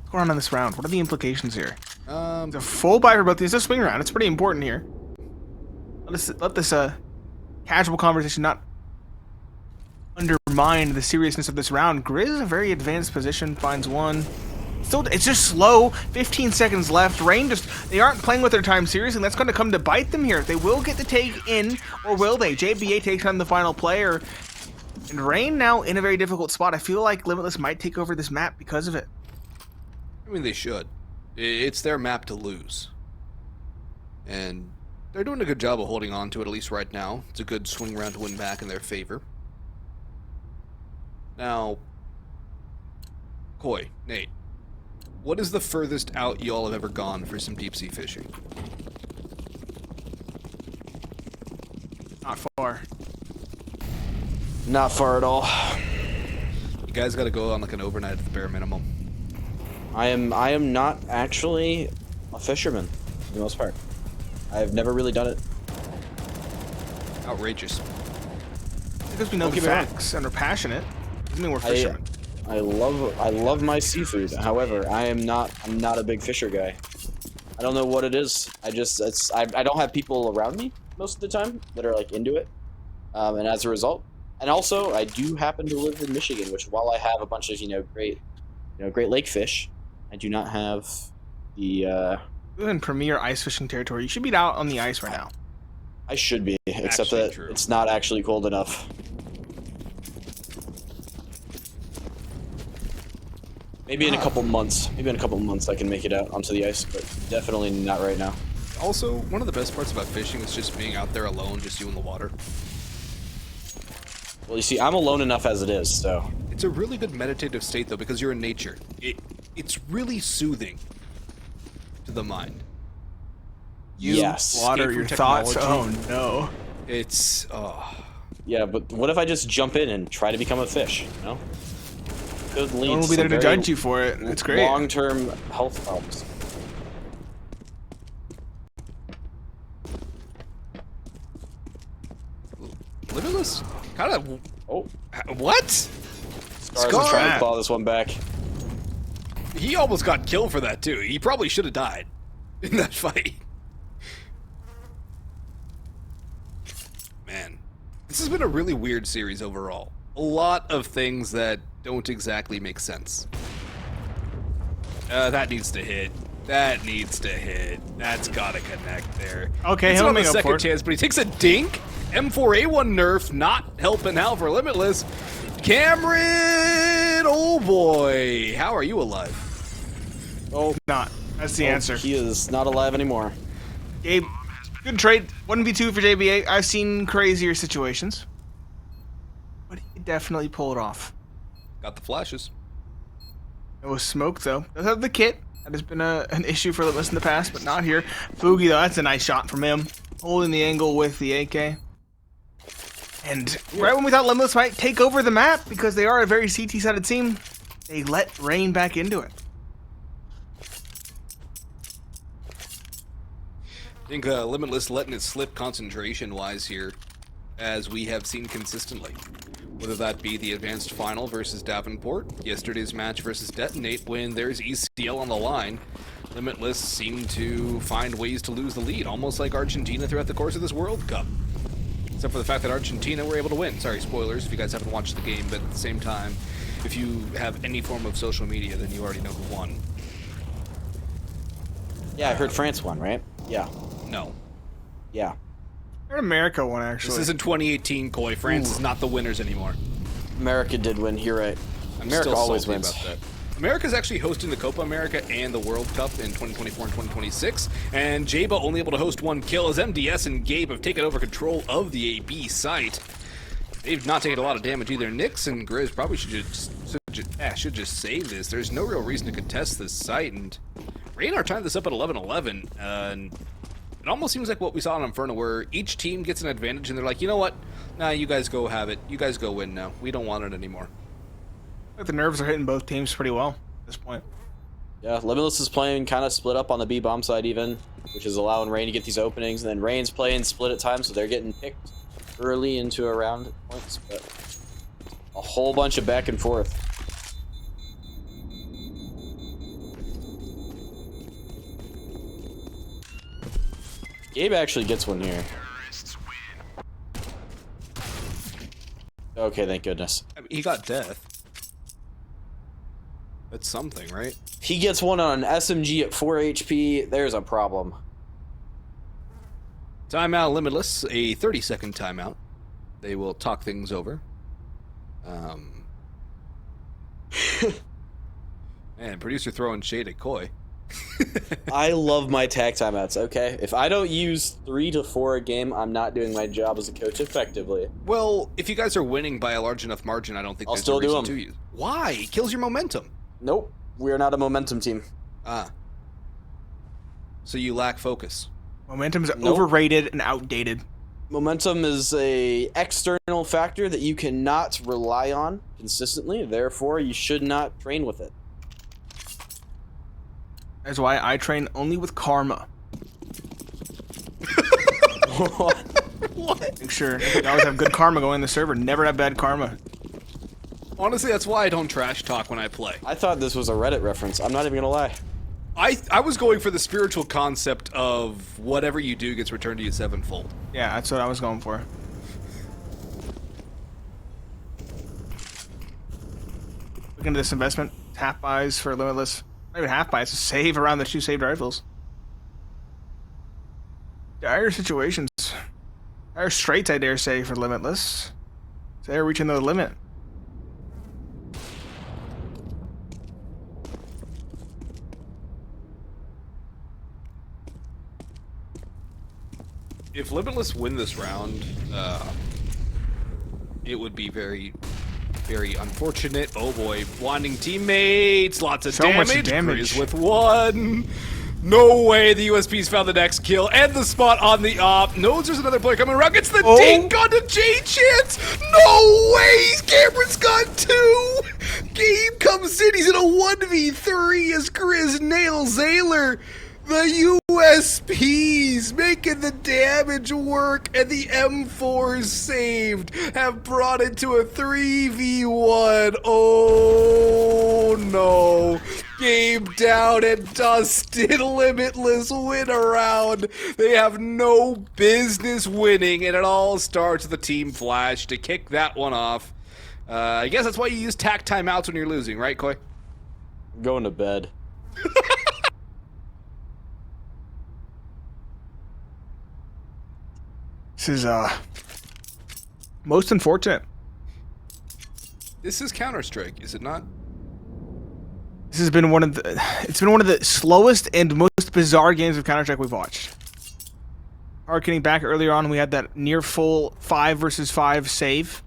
What's going on in this round? What are the implications here? Um, It's a full buy for both these. It's a swing round. It's pretty important here. Let this casual conversation not undermine the seriousness of this round. Grizz is a very advanced position, finds one. Still, it's just slow. 15 seconds left. Reign they aren't playing with their time seriously, and that's going to come to bite them here. They will get the take in, or will they? JBa takes on the final player. And Reign now in a very difficult spot. I feel like Limitless might take over this map because of it. I mean, they should. It's their map to lose. And they're doing a good job of holding on to it, at least right now. It's a good swing round to win back in their favor. Now, Koi, Nate, what is the furthest out y'all have ever gone for some deep sea fishing? Not far. Not far at all. You guys got to go on like an overnight at the bare minimum. I am not actually a fisherman, for the most part. I've never really done it. Outrageous. Because we know Don't the get me wrong. facts and are passionate, doesn't mean we're fishermen. I love my seafood. However, I'm not a big fisher guy. I don't know what it is. I don't have people around me most of the time that are like into it. And as a result, and also I do happen to live in Michigan, which while I have a bunch of Great Lake fish, I do not have the. We're in premier ice fishing territory. You should be out on the ice right now. I should be, except Actually that true. it's not actually cold enough. Maybe in a couple months. Maybe in a couple months I can make it out onto the ice, but definitely not right now. Also, one of the best parts about fishing is just being out there alone, just you in the water. Well, you see, I'm alone enough as it is, so. It's a really good meditative state, though, because you're in nature. It's really soothing to the mind. Yes. Water, from your thoughts. Oh technology. no. It's, Yeah, but what if I just jump in and try to become a fish, you know? Could lead No one will to be there some to very judge you for it. It's great. long-term health problems. Limitless? Kind of. Oh, What? Scars is trying to claw this one back. He almost got killed for that, too. He probably should have died in that fight. Man, this has been a really weird series overall. A lot of things that don't exactly make sense. That needs to hit. That needs to hit. That's gotta connect there. Okay, It's he'll on the make up for second it. chance, but he takes a dink. M4A1 nerf, not helping out for Limitless. Cameron, oh boy, how are you alive? Oh, Not. That's the answer. He is not alive anymore. Gabe, good trade. 1v2 for JBA. I've seen crazier situations. But he definitely pulled it off. Got the flashes. It was smoke, though. Does have the kit. That has been an issue for Limitless in the past, but not here. Fugi, though, that's a nice shot from him. Holding the angle with the AK. And right when we thought Limitless might take over the map, because they are a very CT-sided team, they let Reign back into it. I think Limitless letting it slip concentration-wise here, as we have seen consistently. Whether that be the advanced final versus Davenport, yesterday's match versus Detonate, when there's ECL on the line, Limitless seemed to find ways to lose the lead, almost like Argentina throughout the course of this World Cup. Except for the fact that Argentina were able to win. Sorry, spoilers if you guys haven't watched the game, but at the same time, if you have any form of social media, then you already know who won. Yeah, I heard France won, right? Yeah. No. Yeah. Or America won, actually. This isn't 2018, Koi. France is not the winners anymore. America did win. You're right. I'm America still always salty wins. about that. America's actually hosting the Copa America and the World Cup in 2024 and 2026, and JBa only able to host 1 kill as MDS and Gabe have taken over control of the AB site. They've not taken a lot of damage either. Nyx and Grizz probably should just save this. There's no real reason to contest this site, and Reign are tying this up at 11-11, and it almost seems like what we saw in Inferno, where each team gets an advantage, and they're like, you know what? Nah, you guys go have it. You guys go win now. We don't want it anymore. The nerves are hitting both teams pretty well at this point. Yeah, Limitless is playing kind of split up on the B bomb side even, which is allowing Reign to get these openings, and then Reign's playing split at times, so they're getting picked early into a round at points, but a whole bunch of back and forth. Gabe actually gets one here. Okay, thank goodness. I mean, he got death. That's something, right? He gets one on an SMG at 4 HP. There's a problem. Timeout Limitless, a 30-second timeout. They will talk things over. Man, producer throwing shade at Koi. I love my tag timeouts, okay? If I don't use 3 to 4 a game, I'm not doing my job as a coach effectively. Well, if you guys are winning by a large enough margin, I don't think I'll there's still a do reason them. to use. Why? It kills your momentum. Nope, we're not a momentum team. Ah. So you lack focus. Momentum is Nope. overrated and outdated. Momentum is a external factor that you cannot rely on consistently, therefore you should not train with it. That's why I train only with karma. What? Make sure you always have good karma going in the server. Never have bad karma. Honestly, that's why I don't trash talk when I play. I thought this was a Reddit reference, I'm not even gonna lie. I was going for the spiritual concept of whatever you do gets returned to you sevenfold. Yeah, that's what I was going for. Look into this investment. Half buys for Limitless. Not even half buys. Save around the 2 saved rifles. Dire situations. Dire straits, I dare say, for Limitless. They're reaching the limit. If Limitless win this round, it would be very, very unfortunate. Oh boy, blinding teammates, lots of So much damage. damage. Grizz with 1. No way the USP's found the next kill and the spot on the op. Knows there's another player coming around. Gets the dink onto JBa. No way! Cameron's got 2. Gabe comes in. He's in a 1v3 as Grizz nails Xaler. The USPs making the damage work, and the M4s saved have brought it to a 3v1. Oh no. Game down and dusted. Limitless win a round. They have no business winning, and it all starts with the team flash to kick that one off. I guess that's why you use tack timeouts when you're losing, right, Koi? I'm going to bed. This is, most unfortunate. This is Counter-Strike, is it not? This has been one of the slowest and most bizarre games of Counter-Strike we've watched. Harkening back earlier on, we had that near full 5 versus 5 save.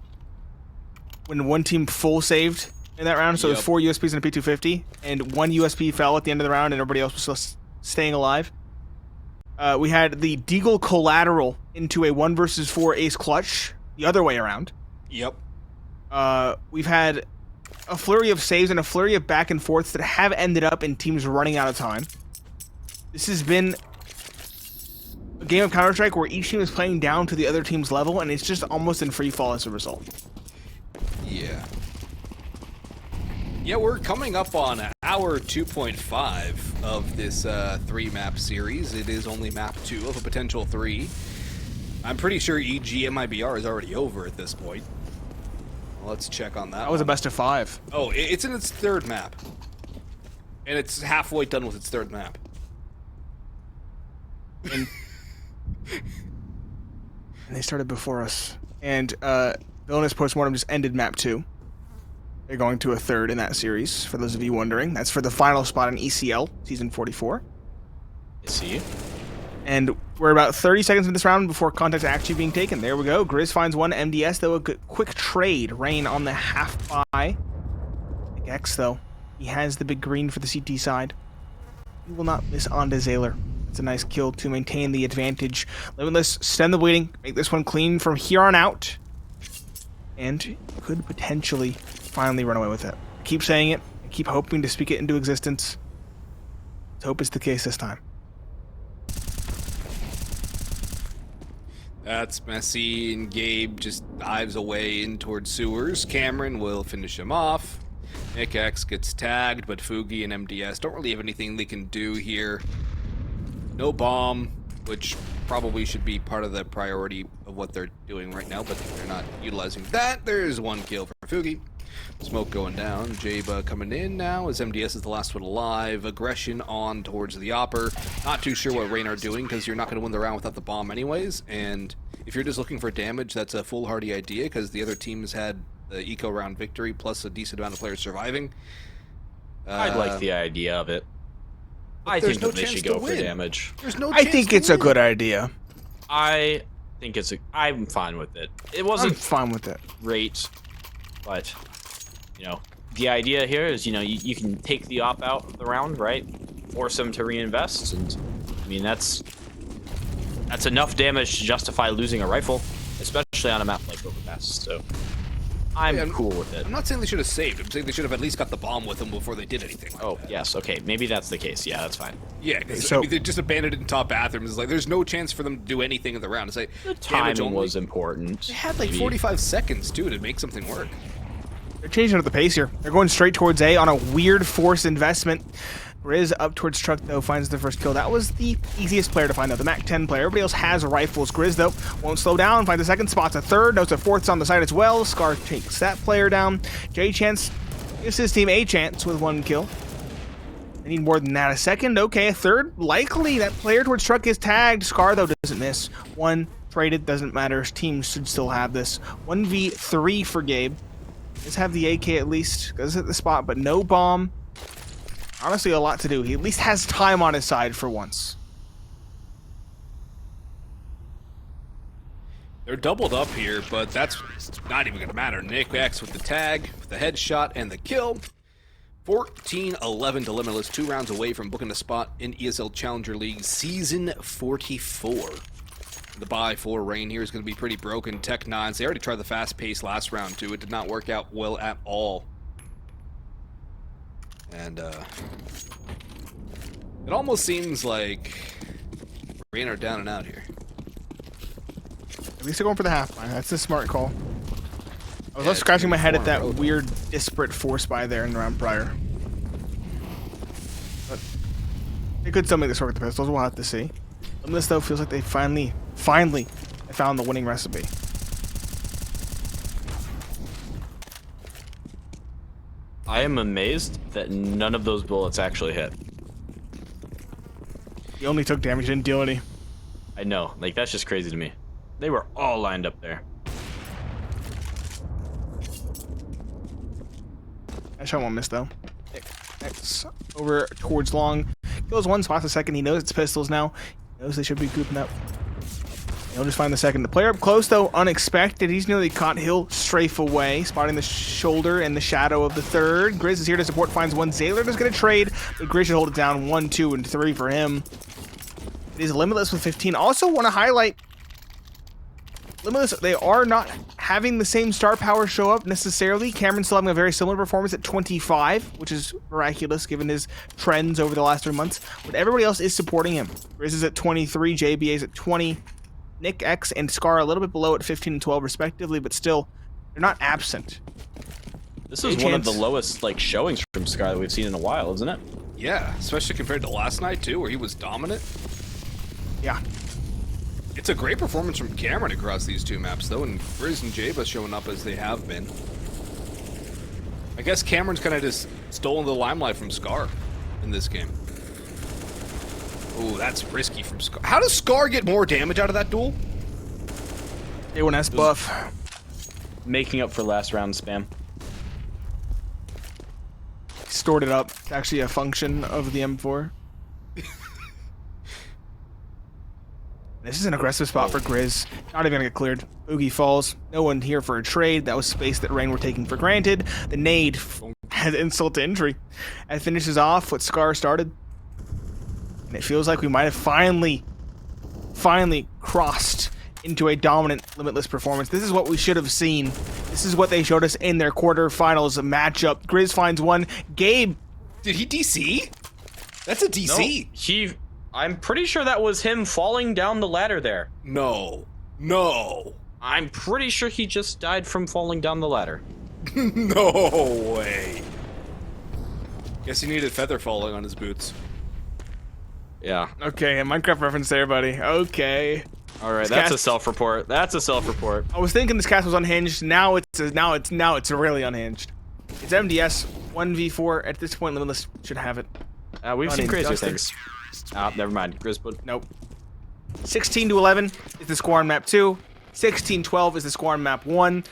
When one team full saved in that round, so it was 4 USPs and a P250, and 1 USP fell at the end of the round and everybody else was still staying alive. We had the Deagle collateral into a 1 versus 4 ace clutch, the other way around. Yep. We've had a flurry of saves and a flurry of back and forths that have ended up in teams running out of time. This has been a game of Counter-Strike where each team is playing down to the other team's level, and it's just almost in free fall as a result. Yeah. Yeah, we're coming up on hour 2.5 of this 3-map series. It is only map 2 of a potential 3. I'm pretty sure EGMIBR is already over at this point. Let's check on that. That was a best of 5. Oh, it's in its 3rd map. And it's halfway done with its 3rd map. And they started before us. And Villainous Postmortem just ended map 2. They're going to a third in that series, for those of you wondering. That's for the final spot in ECL, Season 44. I see. And we're about 30 seconds in this round before contact actually being taken. There we go. Grizz finds one MDS, though. A quick trade. Rain on the half buy. X, though. He has the big green for the CT side. He will not miss onto Xaler. It's a nice kill to maintain the advantage. Limitless, send the bleeding. Make this one clean from here on out. And could potentially finally run away with it. I keep saying it. I keep hoping to speak it into existence. Let's hope it's the case this time. That's messy, and Gabe just dives away in towards sewers. Cameron will finish him off. NickX gets tagged, but Fugi and MDS don't really have anything they can do here. No bomb, which probably should be part of the priority of what they're doing right now, but they're not utilizing that. There's one kill for Fugi. Smoke going down. JBa coming in now as MDS is the last one alive. Aggression on towards the Opper. Not too sure what Reign are doing because you're not going to win the round without the bomb anyways. And if you're just looking for damage, that's a foolhardy idea because the other teams had the eco round victory plus a decent amount of players surviving. I'd like the idea of it. I think that they should go for damage. There's no I think it's a good idea. I think it's I'm fine with it. It I'm wasn't fine with it. great, but you know, the idea here is, you know, you can take the op out of the round, right? Force them to reinvest, and I mean that's enough damage to justify losing a rifle, especially on a map like Overpass. So I'm cool with it. I'm not saying they should have saved. I'm saying they should have at least got the bomb with them before they did anything like that. Yes, okay, maybe that's the case. Yeah, that's fine. Yeah, because So- I mean, they just abandoned it in top bathrooms. It's like there's no chance for them to do anything in the round. It's like The damage timing only. was important. They had like maybe. 45 seconds too to make something work. They're changing up the pace here. They're going straight towards A on a weird forced investment. Riz up towards truck, though, finds the first kill. That was the easiest player to find, though. The Mac 10 player. Everybody else has rifles. Grizz, though, won't slow down. Finds a second, spots a third. Knows a fourth's on the side as well. Scar takes that player down. JChance gives his team a chance with one kill. They need more than that. A second, okay. A third, likely. That player towards truck is tagged. Scar, though, doesn't miss. One traded, doesn't matter. His team should still have this. 1v3 for Gabe. Let's have the AK at least. Goes at the spot, but no bomb. Honestly, a lot to do. He at least has time on his side for once. They're doubled up here, but that's not even going to matter. NickX with the tag, with the headshot, and the kill. 14-11 to Limitless, 2 rounds away from booking a spot in ESL Challenger League Season 44. The buy for Reign here is going to be pretty broken. Tech9s, they already tried the fast pace last round too. It did not work out well at all. And it almost seems like Reign are down and out here. At least they're going for the half buy. That's a smart call. I was also scratching my head at that weird disparate force buy there in the round prior. But they could still make this work with the pistols. We'll have to see. Limitless, though, feels like they finally found the winning recipe. I am amazed that none of those bullets actually hit. He only took damage, didn't deal any. I know, like that's just crazy to me. They were all lined up there. That shot won't miss, though. X over towards long. Kills one, spots a second. He knows it's pistols now. He knows they should be grouping up. He'll just find the second. The player up close, though, unexpected. He's nearly caught. He'll strafe away, spotting the shoulder and the shadow of the third. Grizz is here to support, finds one. Xaler does get a trade, but Grizz should hold it down. 1, 2, and 3 for him. It is Limitless with 15. Also want to highlight Limitless, they are not having the same star power show up necessarily. Cameron's still having a very similar performance at 25, which is miraculous given his trends over the last 3 months. But everybody else is supporting him. Grizz is at 23, JBa is at 20, NickX and Scar a little bit below at 15 and 12 respectively, but still, they're not absent. This is one of the lowest like showings from Scar that we've seen in a while, isn't it? Yeah, especially compared to last night too, where he was dominant. Yeah. It's a great performance from Cameron across these two maps, though, and Grizz and JBa showing up as they have been. I guess Cameron's kind of just stolen the limelight from Scar in this game. Ooh, that's risky from Scar. How does Scar get more damage out of that duel? A1S buff. Making up for last round spam. stored it up. It's actually a function of the M4. This is an aggressive spot for Grizz. Not even gonna get cleared. Boogie falls. No one here for a trade. That was space that Reign were taking for granted. The nade had insult to injury. And finishes off what Scar started. And it feels like we might have finally crossed into a dominant Limitless performance. This is what we should have seen. This is what they showed us in their quarterfinals matchup. Grizz finds one. Gabe. Did he DC? That's a DC. No, I'm pretty sure that was him falling down the ladder there. No. I'm pretty sure he just died from falling down the ladder. No way. Guess he needed feather falling on his boots. Yeah. Okay, a Minecraft reference there, buddy. Okay. All right, This that's cast- a self-report. That's a self-report. I was thinking this cast was unhinged. Now it's really unhinged. It's MDS 1v4. At this point, Limitless should have it. We've seen crazier Injustice. things. Never mind. Grizzput. Nope. 16-11 is the score on map 2. 16-12 is the score on map 1.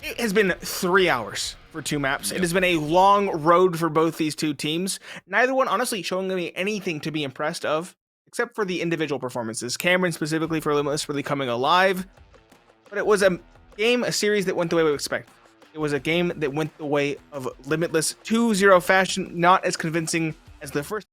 It has been 3 hours for 2 maps. Yep. It has been a long road for both these two teams. Neither one, honestly, showing me anything to be impressed of, except for the individual performances. Cameron, specifically for Limitless, really coming alive. But it was a series that went the way we expect. It was a game that went the way of Limitless 2-0 fashion, not as convincing as the first.